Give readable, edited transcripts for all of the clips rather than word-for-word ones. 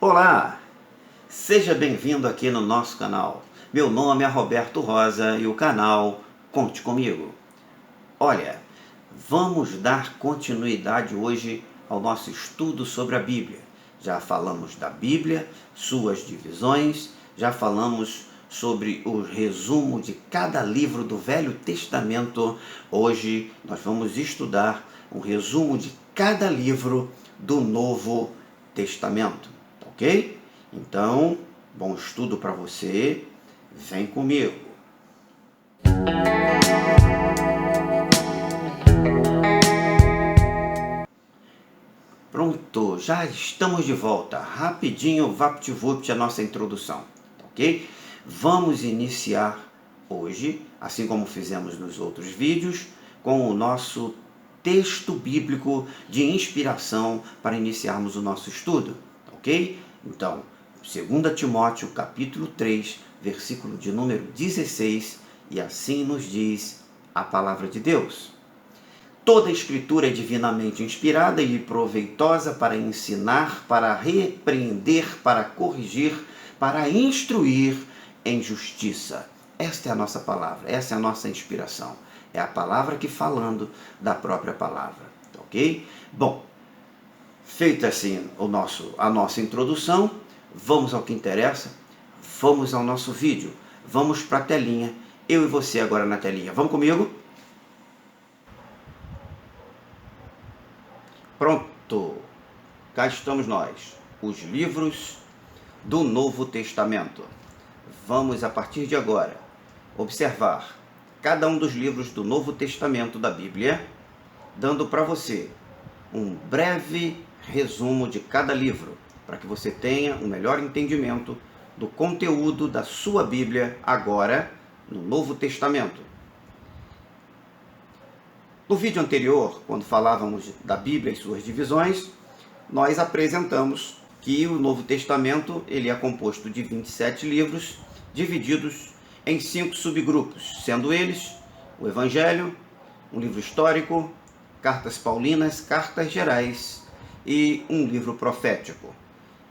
Olá, seja bem-vindo aqui no nosso canal. Meu nome é Roberto Rosa e o canal Conte Comigo. Olha, vamos dar continuidade hoje ao nosso estudo sobre a Bíblia. Já falamos da Bíblia, suas divisões, já falamos sobre o resumo de cada livro do Velho Testamento. Hoje nós vamos estudar um resumo de cada livro do Novo Testamento, ok? Então, bom estudo para você, vem comigo. Pronto, já estamos de volta. Rapidinho, vapt-vupt, a nossa introdução, ok? Vamos iniciar hoje, assim como fizemos nos outros vídeos, com o nosso texto bíblico de inspiração para iniciarmos o nosso estudo, ok? Então, 2 Timóteo, capítulo 3, versículo de número 16, e assim nos diz a palavra de Deus. Toda a Escritura é divinamente inspirada e proveitosa para ensinar, para repreender, para corrigir, para instruir em justiça. Esta é a nossa palavra, essa é a nossa inspiração. É a palavra que falando da própria palavra, ok? Bom, feita assim a nossa introdução, vamos ao que interessa, vamos ao nosso vídeo, vamos para a telinha, eu e você agora na telinha. Vamos comigo? Pronto, cá estamos nós, os livros do Novo Testamento. Vamos, a partir de agora, observar cada um dos livros do Novo Testamento da Bíblia, dando para você um breve resumo de cada livro, para que você tenha um melhor entendimento do conteúdo da sua Bíblia agora no Novo Testamento. No vídeo anterior, quando falávamos da Bíblia e suas divisões, nós apresentamos que o Novo Testamento ele é composto de 27 livros, divididos em 5 subgrupos, sendo eles o Evangelho, um livro histórico, cartas paulinas, cartas gerais e um livro profético.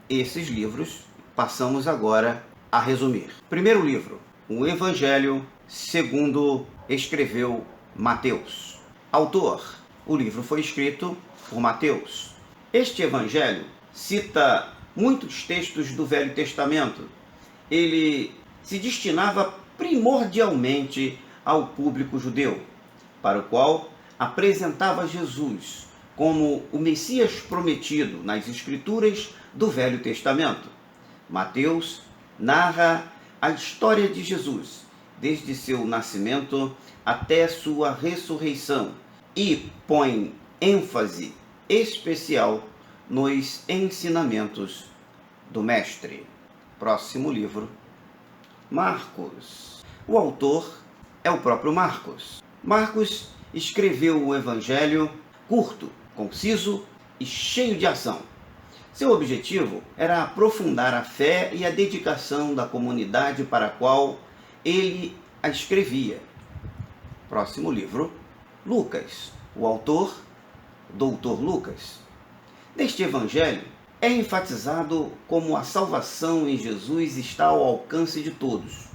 Esses livros passamos agora a resumir. Primeiro livro, o Evangelho segundo escreveu Mateus. Autor, o livro foi escrito por Mateus. Este evangelho cita muitos textos do Velho Testamento. Ele se destinava primordialmente ao público judeu, para o qual apresentava Jesus como o Messias prometido nas Escrituras do Velho Testamento. Mateus narra a história de Jesus, desde seu nascimento até sua ressurreição, e põe ênfase especial nos ensinamentos do Mestre. Próximo livro, Marcos. O autor é o próprio Marcos. Marcos escreveu o Evangelho curto, conciso e cheio de ação. Seu objetivo era aprofundar a fé e a dedicação da comunidade para a qual ele a escrevia. Próximo livro, Lucas. O autor, Doutor Lucas. Neste evangelho é enfatizado como a salvação em Jesus está ao alcance de todos.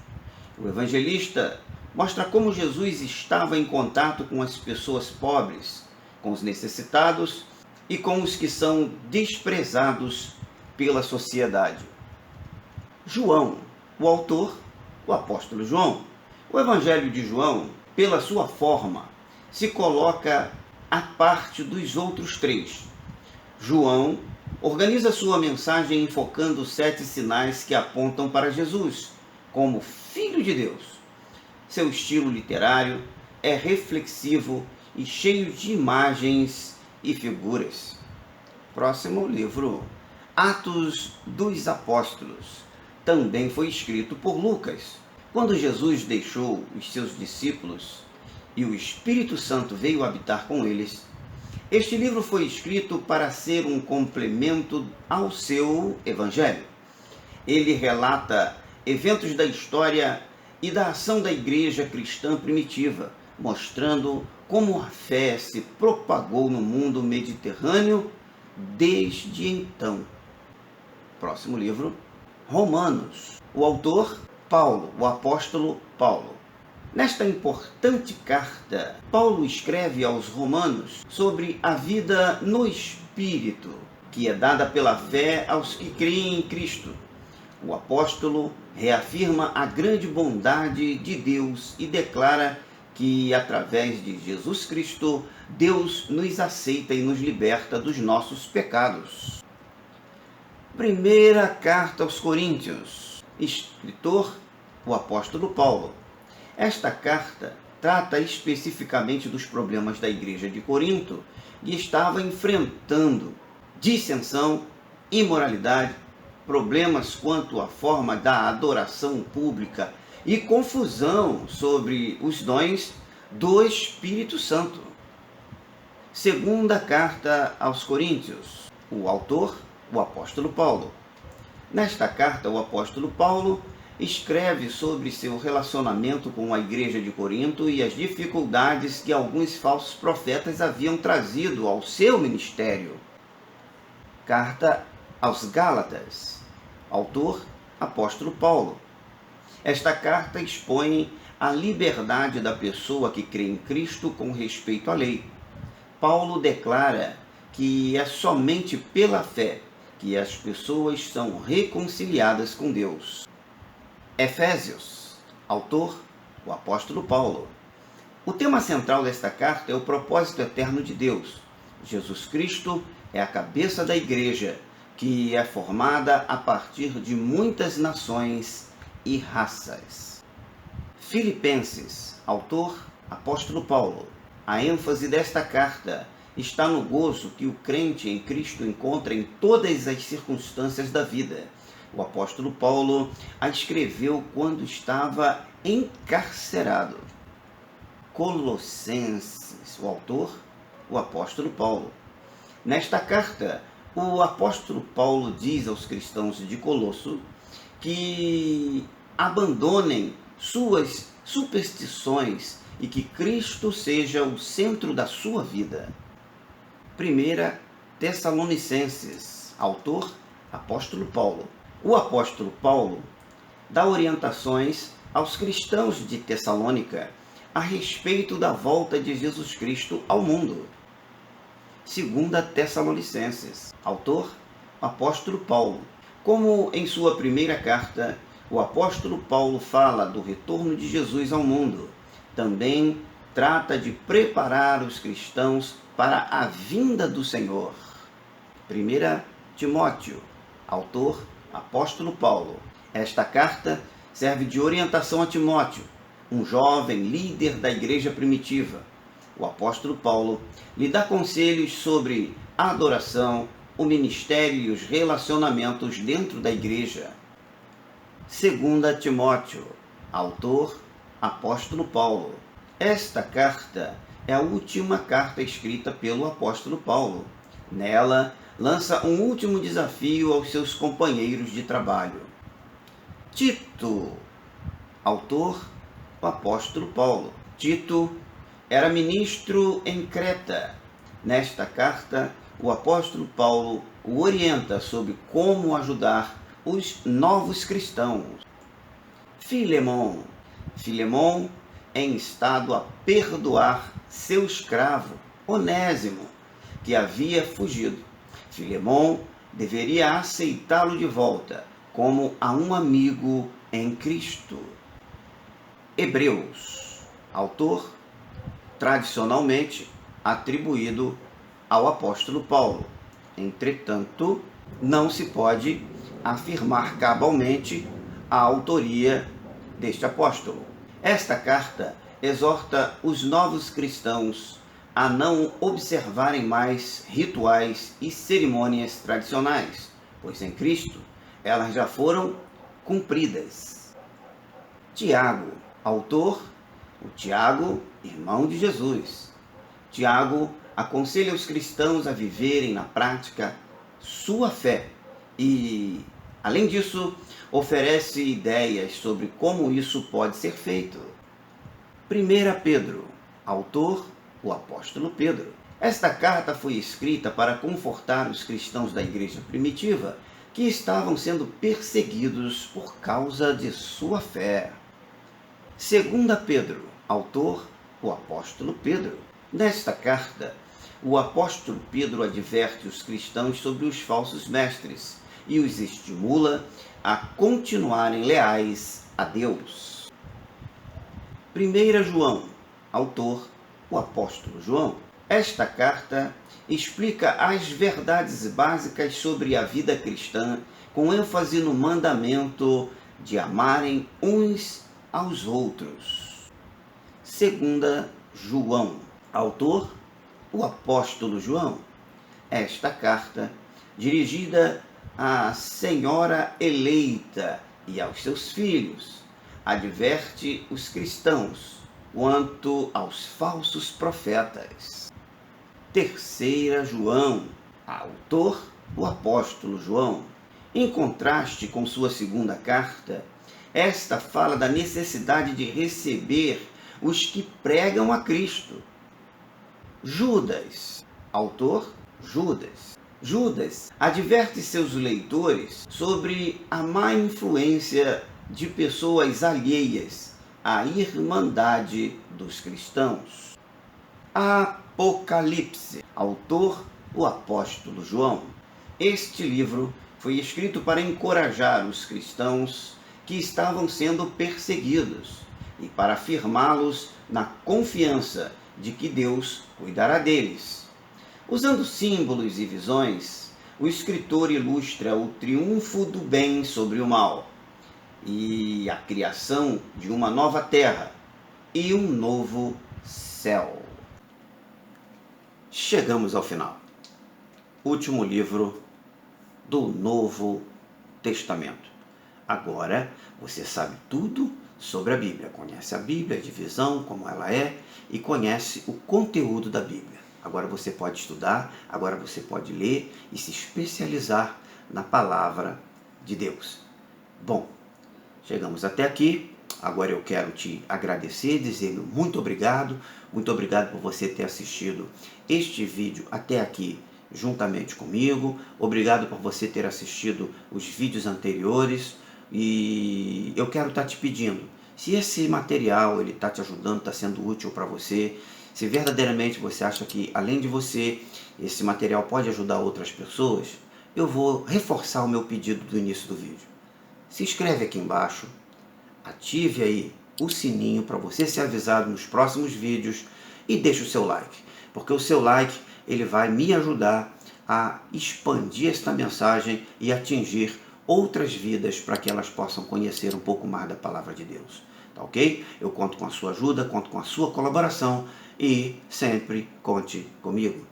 O evangelista mostra como Jesus estava em contato com as pessoas pobres, com os necessitados e com os que são desprezados pela sociedade. João, o autor, o apóstolo João. O Evangelho de João, pela sua forma, se coloca à parte dos outros 3. João organiza sua mensagem enfocando 7 sinais que apontam para Jesus como Filho de Deus. Seu estilo literário é reflexivo e cheio de imagens e figuras. Próximo livro, Atos dos Apóstolos. Também foi escrito por Lucas. Quando Jesus deixou os seus discípulos e o Espírito Santo veio habitar com eles, este livro foi escrito para ser um complemento ao seu Evangelho. Ele relata eventos da história e da ação da igreja cristã primitiva, mostrando como a fé se propagou no mundo mediterrâneo desde então. Próximo livro, Romanos. O autor, Paulo, o apóstolo Paulo. Nesta importante carta, Paulo escreve aos romanos sobre a vida no Espírito, que é dada pela fé aos que creem em Cristo. O apóstolo reafirma a grande bondade de Deus e declara que, através de Jesus Cristo, Deus nos aceita e nos liberta dos nossos pecados. Primeira carta aos Coríntios. Escritor, o apóstolo Paulo. Esta carta trata especificamente dos problemas da igreja de Corinto, que estava enfrentando dissensão, imoralidade, problemas quanto à forma da adoração pública e confusão sobre os dons do Espírito Santo. Segunda carta aos Coríntios. O autor, o apóstolo Paulo. Nesta carta, o apóstolo Paulo escreve sobre seu relacionamento com a igreja de Corinto e as dificuldades que alguns falsos profetas haviam trazido ao seu ministério. Carta aos Gálatas. Autor, apóstolo Paulo. Esta carta expõe a liberdade da pessoa que crê em Cristo com respeito à lei. Paulo declara que é somente pela fé que as pessoas são reconciliadas com Deus. Efésios. Autor, o apóstolo Paulo. O tema central desta carta é o propósito eterno de Deus. Jesus Cristo é a cabeça da igreja, que é formada a partir de muitas nações e raças. Filipenses. Autor, apóstolo Paulo. A ênfase desta carta está no gozo que o crente em Cristo encontra em todas as circunstâncias da vida. O apóstolo Paulo a escreveu quando estava encarcerado. Colossenses. O autor, o apóstolo Paulo. Nesta carta, o apóstolo Paulo diz aos cristãos de Colosso que abandonem suas superstições e que Cristo seja o centro da sua vida. 1 Tessalonicenses. Autor, apóstolo Paulo. O apóstolo Paulo dá orientações aos cristãos de Tessalônica a respeito da volta de Jesus Cristo ao mundo. 2 Tessalonicenses. Autor, apóstolo Paulo. Como em sua primeira carta, o apóstolo Paulo fala do retorno de Jesus ao mundo. Também trata de preparar os cristãos para a vinda do Senhor. 1 Timóteo. Autor, apóstolo Paulo. Esta carta serve de orientação a Timóteo, um jovem líder da igreja primitiva. O apóstolo Paulo lhe dá conselhos sobre a adoração, o ministério e os relacionamentos dentro da igreja. 2 Timóteo. Autor, apóstolo Paulo. Esta carta é a última carta escrita pelo apóstolo Paulo. Nela, lança um último desafio aos seus companheiros de trabalho. Tito. Autor, o apóstolo Paulo. Tito era ministro em Creta. Nesta carta, o apóstolo Paulo o orienta sobre como ajudar os novos cristãos. Filemon. Filemon em estado a perdoar seu escravo, Onésimo, que havia fugido. Filemon deveria aceitá-lo de volta como a um amigo em Cristo. Hebreus. Autor tradicionalmente atribuído ao apóstolo Paulo. Entretanto, não se pode afirmar cabalmente a autoria deste apóstolo. Esta carta exorta os novos cristãos a não observarem mais rituais e cerimônias tradicionais, pois em Cristo elas já foram cumpridas. Tiago. Autor, o Tiago, irmão de Jesus. Tiago aconselha os cristãos a viverem na prática sua fé e, além disso, oferece ideias sobre como isso pode ser feito. 1 Pedro. Autor, o apóstolo Pedro. Esta carta foi escrita para confortar os cristãos da igreja primitiva, que estavam sendo perseguidos por causa de sua fé. Segunda Pedro, autor, o apóstolo Pedro. Nesta carta, o apóstolo Pedro adverte os cristãos sobre os falsos mestres e os estimula a continuarem leais a Deus. 1 João, autor, o apóstolo João. Esta carta explica as verdades básicas sobre a vida cristã, com ênfase no mandamento de amarem uns aos outros. 2 João, autor, o apóstolo João. Esta carta, dirigida à senhora eleita e aos seus filhos, adverte os cristãos quanto aos falsos profetas. 3 João, autor, o apóstolo João. Em contraste com sua segunda carta, esta fala da necessidade de receber os que pregam a Cristo. Judas, autor, Judas. Judas adverte seus leitores sobre a má influência de pessoas alheias à irmandade dos cristãos. Apocalipse, autor, o apóstolo João. Este livro foi escrito para encorajar os cristãos que estavam sendo perseguidos e para afirmá-los na confiança de que Deus cuidará deles. Usando símbolos e visões, o escritor ilustra o triunfo do bem sobre o mal e a criação de uma nova terra e um novo céu. Chegamos ao final. Último livro do Novo Testamento. Agora você sabe tudo sobre a Bíblia. Conhece a Bíblia, a divisão, como ela é, e conhece o conteúdo da Bíblia. Agora você pode estudar, agora você pode ler e se especializar na palavra de Deus. Bom, chegamos até aqui. Agora eu quero te agradecer, dizer muito obrigado por você ter assistido este vídeo até aqui juntamente comigo. Obrigado por você ter assistido os vídeos anteriores. E eu quero estar te pedindo, se esse material ele está te ajudando, está sendo útil para você, se verdadeiramente você acha que, além de você, esse material pode ajudar outras pessoas, eu vou reforçar o meu pedido do início do vídeo. Se inscreve aqui embaixo, ative aí o sininho para você ser avisado nos próximos vídeos e deixe o seu like, porque o seu like ele vai me ajudar a expandir esta mensagem e atingir outras vidas para que elas possam conhecer um pouco mais da palavra de Deus. Tá ok? Eu conto com a sua ajuda, conto com a sua colaboração e sempre conte comigo.